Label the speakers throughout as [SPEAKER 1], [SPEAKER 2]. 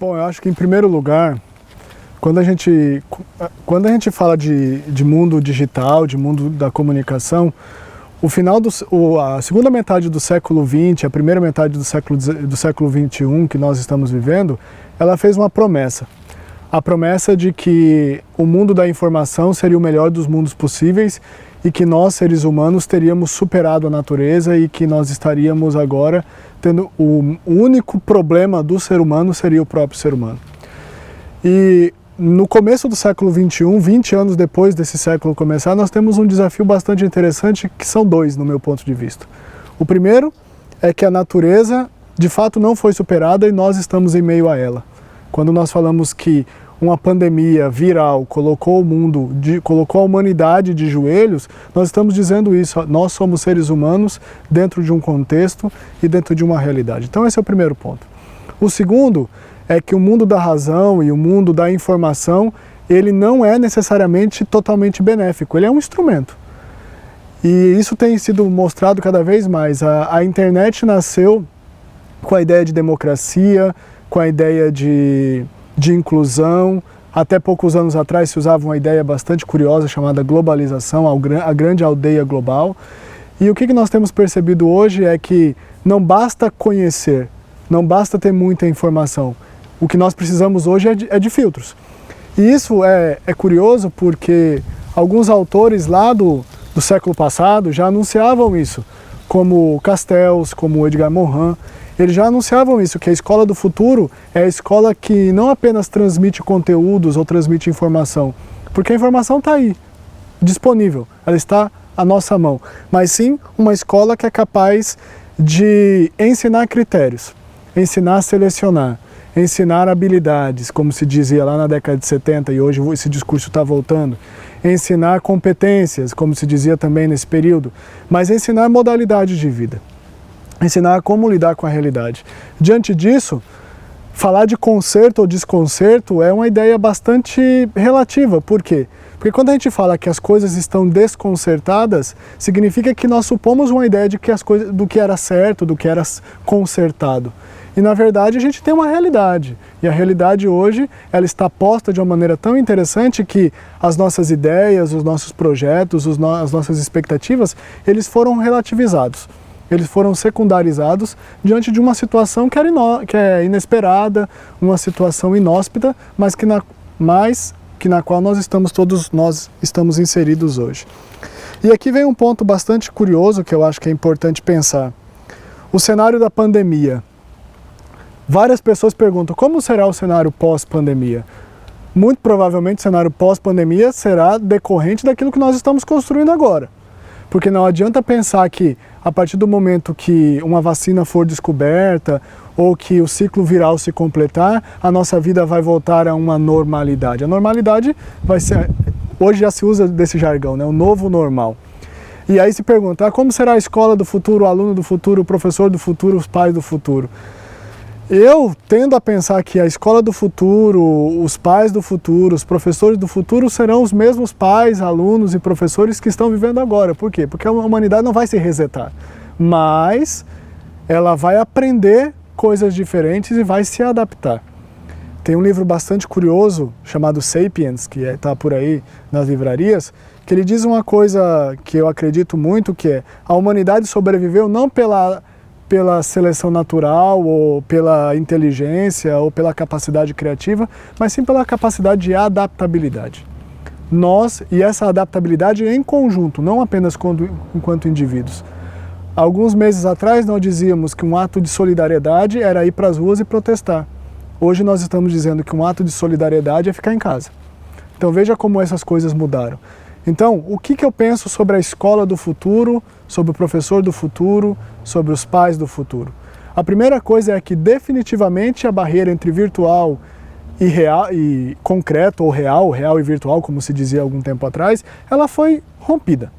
[SPEAKER 1] Bom, eu acho que em primeiro lugar, quando a gente fala de mundo digital, de mundo da comunicação, a segunda metade do século XX, a primeira metade do século XXI que nós estamos vivendo, ela fez uma promessa. A promessa de que o mundo da informação seria o melhor dos mundos possíveis e que nós, seres humanos, teríamos superado a natureza e que nós estaríamos agora tendo o único problema do ser humano seria o próprio ser humano. E no começo do século XXI, 20 anos depois desse século começar, nós temos um desafio bastante interessante, que são dois, no meu ponto de vista. O primeiro é que a natureza, de fato, não foi superada e nós estamos em meio a ela. Quando nós falamos que uma pandemia viral colocou colocou a humanidade de joelhos, nós estamos dizendo isso, nós somos seres humanos dentro de um contexto e dentro de uma realidade. Então esse é o primeiro ponto. O segundo é que o mundo da razão e o mundo da informação, ele não é necessariamente totalmente benéfico, ele é um instrumento. E isso tem sido mostrado cada vez mais. A internet nasceu com a ideia de democracia, com a ideia de inclusão. Até poucos anos atrás se usava uma ideia bastante curiosa chamada globalização, a grande aldeia global. E o que nós temos percebido hoje é que não basta conhecer, não basta ter muita informação. O que nós precisamos hoje é de filtros. E isso é curioso porque alguns autores lá do século passado já anunciavam isso, como Castells, como Edgar Morin. Eles já anunciavam isso, que a escola do futuro é a escola que não apenas transmite conteúdos ou transmite informação, porque a informação está aí, disponível, ela está à nossa mão, mas sim uma escola que é capaz de ensinar critérios, ensinar a selecionar, ensinar habilidades, como se dizia lá na década de 70 e hoje esse discurso está voltando, ensinar competências, como se dizia também nesse período, mas ensinar modalidades de vida. Ensinar como lidar com a realidade. Diante disso, falar de conserto ou desconcerto é uma ideia bastante relativa. Por quê? Porque quando a gente fala que as coisas estão desconcertadas, significa que nós supomos uma ideia de que do que era certo, do que era consertado. E na verdade a gente tem uma realidade. E a realidade hoje, ela está posta de uma maneira tão interessante que as nossas ideias, os nossos projetos, as nossas expectativas, eles foram relativizados. Eles foram secundarizados diante de uma situação que é inesperada, uma situação inóspita, mas na qual todos nós estamos inseridos hoje. E aqui vem um ponto bastante curioso que eu acho que é importante pensar. O cenário da pandemia. Várias pessoas perguntam como será o cenário pós-pandemia. Muito provavelmente o cenário pós-pandemia será decorrente daquilo que nós estamos construindo agora. Porque não adianta pensar que a partir do momento que uma vacina for descoberta ou que o ciclo viral se completar, a nossa vida vai voltar a uma normalidade. A normalidade vai ser, hoje já se usa desse jargão, né? O novo normal. E aí se pergunta, como será a escola do futuro, o aluno do futuro, o professor do futuro, os pais do futuro? Eu tendo a pensar que a escola do futuro, os pais do futuro, os professores do futuro serão os mesmos pais, alunos e professores que estão vivendo agora. Por quê? Porque a humanidade não vai se resetar, mas ela vai aprender coisas diferentes e vai se adaptar. Tem um livro bastante curioso chamado Sapiens, que está por aí nas livrarias, que ele diz uma coisa que eu acredito muito, que é a humanidade sobreviveu não pela seleção natural, ou pela inteligência, ou pela capacidade criativa, mas sim pela capacidade de adaptabilidade. E essa adaptabilidade em conjunto, não apenas enquanto indivíduos. Alguns meses atrás nós dizíamos que um ato de solidariedade era ir para as ruas e protestar. Hoje nós estamos dizendo que um ato de solidariedade é ficar em casa. Então veja como essas coisas mudaram. Então, o que eu penso sobre a escola do futuro, sobre o professor do futuro, sobre os pais do futuro? A primeira coisa é que definitivamente a barreira entre virtual e real, e concreto ou real e virtual, como se dizia algum tempo atrás, ela foi rompida.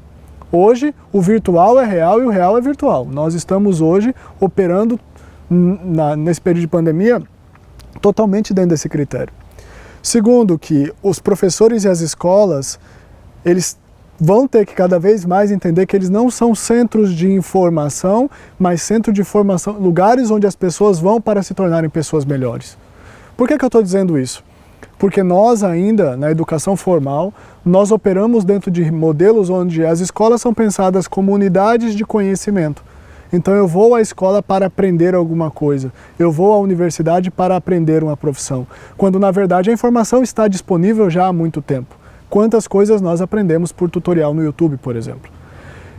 [SPEAKER 1] Hoje, o virtual é real e o real é virtual. Nós estamos hoje operando, nesse período de pandemia, totalmente dentro desse critério. Segundo, que os professores e as escolas, eles vão ter que cada vez mais entender que eles não são centros de informação, mas centros de formação, lugares onde as pessoas vão para se tornarem pessoas melhores. Por que eu estou dizendo isso? Porque nós ainda, na educação formal, nós operamos dentro de modelos onde as escolas são pensadas como unidades de conhecimento. Então eu vou à escola para aprender alguma coisa, eu vou à universidade para aprender uma profissão, quando na verdade a informação está disponível já há muito tempo. Quantas coisas nós aprendemos por tutorial no YouTube, por exemplo.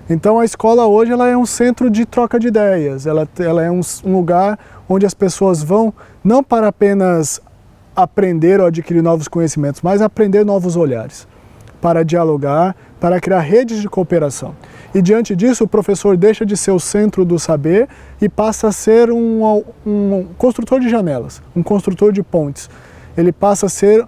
[SPEAKER 1] Então a escola hoje ela é um centro de troca de ideias, ela é um lugar onde as pessoas vão não para apenas aprender ou adquirir novos conhecimentos, mas aprender novos olhares, para dialogar, para criar redes de cooperação. E diante disso o professor deixa de ser o centro do saber e passa a ser um construtor de janelas, um construtor de pontes. Ele passa a ser...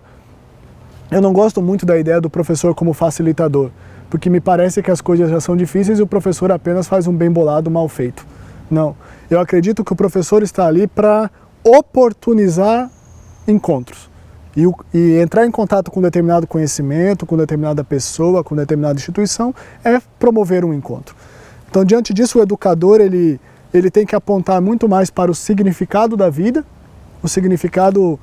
[SPEAKER 1] Eu não gosto muito da ideia do professor como facilitador, porque me parece que as coisas já são difíceis e o professor apenas faz um bem bolado mal feito. Não, eu acredito que o professor está ali para oportunizar encontros e entrar em contato com determinado conhecimento, com determinada pessoa, com determinada instituição, é promover um encontro. Então, diante disso, o educador ele tem que apontar muito mais para o significado da vida, o significado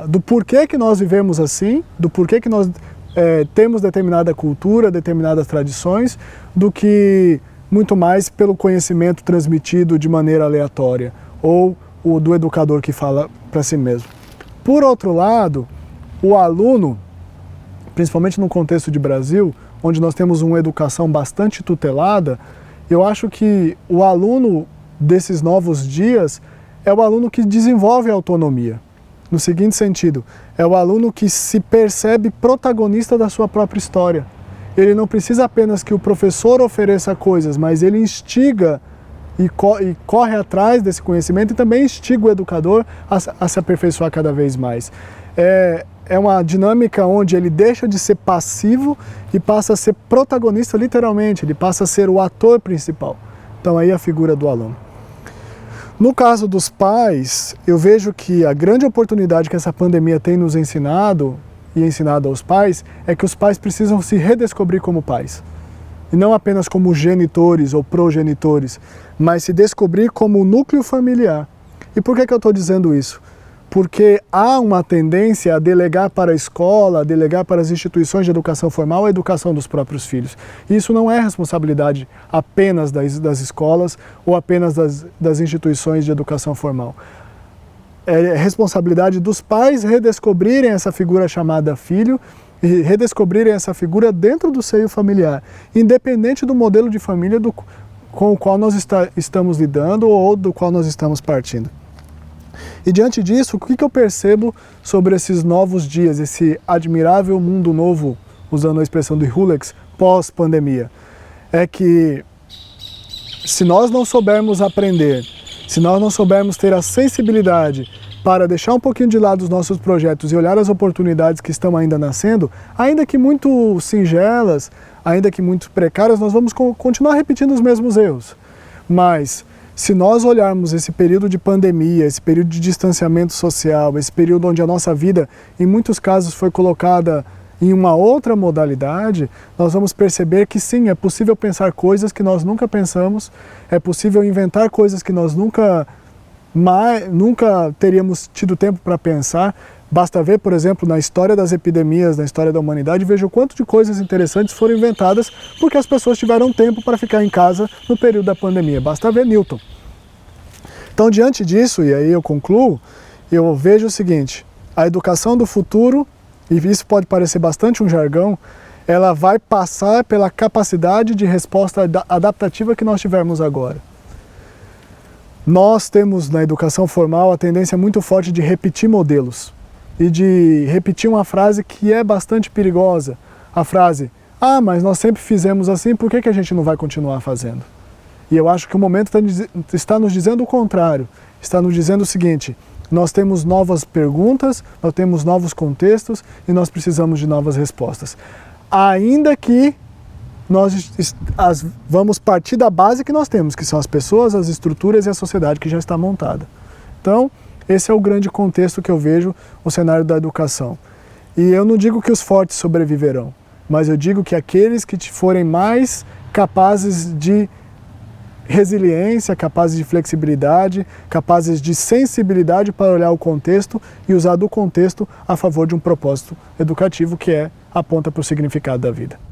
[SPEAKER 1] do porquê que nós vivemos assim, do porquê que nós temos determinada cultura, determinadas tradições, do que muito mais pelo conhecimento transmitido de maneira aleatória, ou o do educador que fala para si mesmo. Por outro lado, o aluno, principalmente no contexto de Brasil, onde nós temos uma educação bastante tutelada, eu acho que o aluno desses novos dias é o aluno que desenvolve a autonomia. No seguinte sentido, é o aluno que se percebe protagonista da sua própria história. Ele não precisa apenas que o professor ofereça coisas, mas ele instiga e corre atrás desse conhecimento e também instiga o educador a se aperfeiçoar cada vez mais. É uma dinâmica onde ele deixa de ser passivo e passa a ser protagonista literalmente, ele passa a ser o ator principal. Então aí a figura do aluno. No caso dos pais, eu vejo que a grande oportunidade que essa pandemia tem nos ensinado e ensinado aos pais é que os pais precisam se redescobrir como pais. E não apenas como genitores ou progenitores, mas se descobrir como núcleo familiar. E por que eu estou dizendo isso? Porque há uma tendência a delegar para a escola, a delegar para as instituições de educação formal a educação dos próprios filhos. E isso não é responsabilidade apenas das escolas ou apenas das instituições de educação formal. É responsabilidade dos pais redescobrirem essa figura chamada filho e redescobrirem essa figura dentro do seio familiar, independente do modelo de família com o qual nós estamos lidando ou do qual nós estamos partindo. E diante disso, o que eu percebo sobre esses novos dias, esse admirável mundo novo, usando a expressão do Hulix, pós-pandemia? É que se nós não soubermos aprender, se nós não soubermos ter a sensibilidade para deixar um pouquinho de lado os nossos projetos e olhar as oportunidades que estão ainda nascendo, ainda que muito singelas, ainda que muito precárias, nós vamos continuar repetindo os mesmos erros. Mas se nós olharmos esse período de pandemia, esse período de distanciamento social, esse período onde a nossa vida, em muitos casos, foi colocada em uma outra modalidade, nós vamos perceber que sim, é possível pensar coisas que nós nunca pensamos, é possível inventar coisas que nós nunca teríamos tido tempo para pensar. Basta ver, por exemplo, na história das epidemias, na história da humanidade, veja o quanto de coisas interessantes foram inventadas porque as pessoas tiveram tempo para ficar em casa no período da pandemia. Basta ver Newton. Então, diante disso, e aí eu concluo, eu vejo o seguinte: a educação do futuro, e isso pode parecer bastante um jargão, ela vai passar pela capacidade de resposta adaptativa que nós tivermos agora. Nós temos na educação formal a tendência muito forte de repetir modelos e de repetir uma frase que é bastante perigosa. A frase, mas nós sempre fizemos assim, por que a gente não vai continuar fazendo? E eu acho que o momento está nos dizendo o contrário, está nos dizendo o seguinte: nós temos novas perguntas, nós temos novos contextos e nós precisamos de novas respostas. Ainda que nós vamos partir da base que nós temos, que são as pessoas, as estruturas e a sociedade que já está montada. Então, esse é o grande contexto que eu vejo o cenário da educação. E eu não digo que os fortes sobreviverão, mas eu digo que aqueles que forem mais capazes de resiliência, capazes de flexibilidade, capazes de sensibilidade para olhar o contexto e usar do contexto a favor de um propósito educativo que aponta para o significado da vida.